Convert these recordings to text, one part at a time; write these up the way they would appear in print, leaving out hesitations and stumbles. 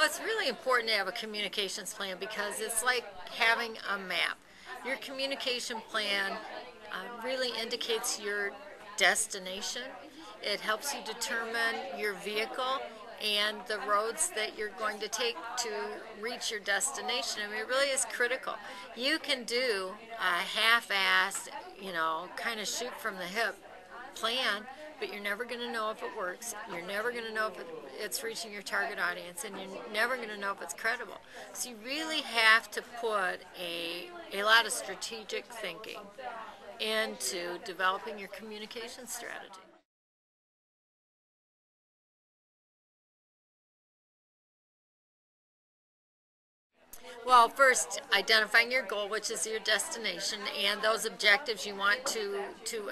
Well, it's really important to have a communications plan because it's like having a map. Your communication plan really indicates your destination. It helps you determine your vehicle and the roads that you're going to take to reach your destination. I mean, it really is critical. You can do a half-assed, kind of shoot from the hip plan, but you're never going to know if it works. You're never going to know if it's reaching your target audience, and you're never going to know if it's credible. So you really have to put a lot of strategic thinking into developing your communication strategy. Well, first, identifying your goal, which is your destination, and those objectives you want to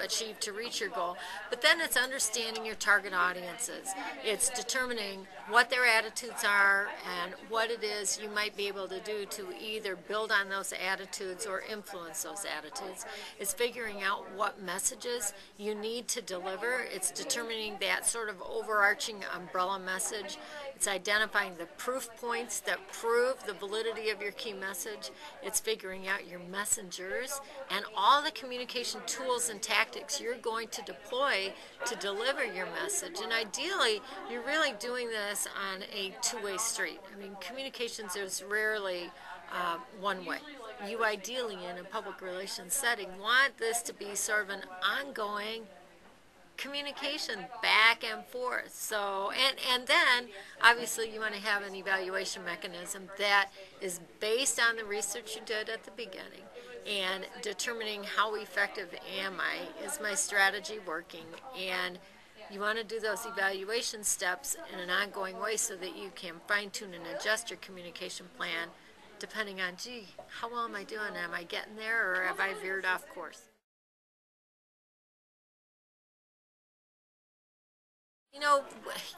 achieve to reach your goal. But then it's understanding your target audiences. It's determining what their attitudes are and what it is you might be able to do to either build on those attitudes or influence those attitudes. It's figuring out what messages you need to deliver. It's determining that sort of overarching umbrella message. It's identifying the proof points that prove the validity of your key message. It's figuring out your messengers and all the communication tools and tactics you're going to deploy to deliver your message. And ideally, you're really doing this on a two-way street. I mean, communications is rarely one way. You ideally, in a public relations setting, want this to be sort of an ongoing communication back and forth. So, and then obviously you want to have an evaluation mechanism that is based on the research you did at the beginning and determining how effective am I, is my strategy working, and you want to do those evaluation steps in an ongoing way so that you can fine-tune and adjust your communication plan depending on, gee, how well am I doing? Am I getting there, or have I veered off course?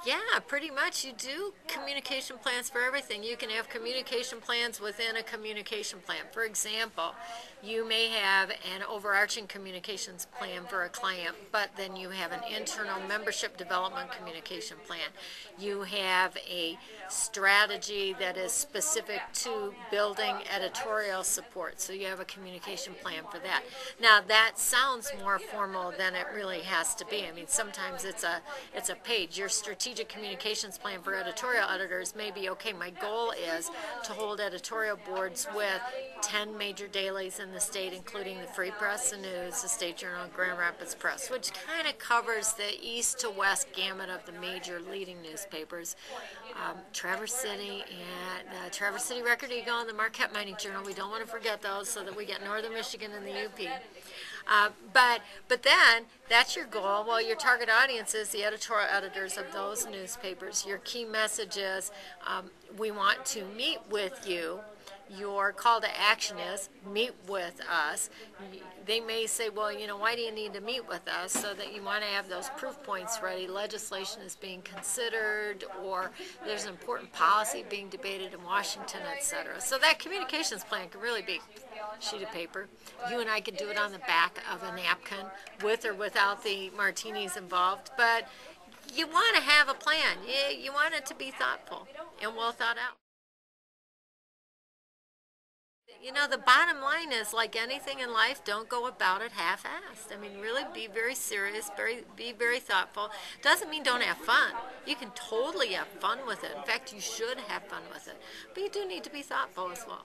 Yeah, pretty much. You do communication plans for everything. You can have communication plans within a communication plan. For example, you may have an overarching communications plan for a client, but then you have an internal membership development communication plan. You have a strategy that is specific to building editorial support, so you have a communication plan for that. Now, that sounds more formal than it really has to be. I mean, sometimes it's a page. Your strategic communications plan for editorial editors may be, okay, my goal is to hold editorial boards with 10 major dailies in the state, including the Free Press, the News, the State Journal, Grand Rapids Press, which kind of covers the east to west gamut of the major leading newspapers. Traverse City and Traverse City Record Eagle and the Marquette Mining Journal. We don't want to forget those so that we get Northern Michigan and the UP. But then that's your goal. Well, your target audience is the editorial editors of those newspapers. Your key message is we want to meet with you. Your call to action is meet with us. They may say, well, why do you need to meet with us? So that you want to have those proof points ready. Legislation is being considered, or there's an important policy being debated in Washington, etc. So that communications plan can really be a sheet of paper. You and I could do it on the back of a napkin with or without the martinis involved, but you want to have a plan. You want it to be thoughtful and well thought out. The bottom line is, like anything in life, don't go about it half-assed. I mean, really be very serious, be very thoughtful. Doesn't mean don't have fun. You can totally have fun with it. In fact, you should have fun with it. But you do need to be thoughtful as well.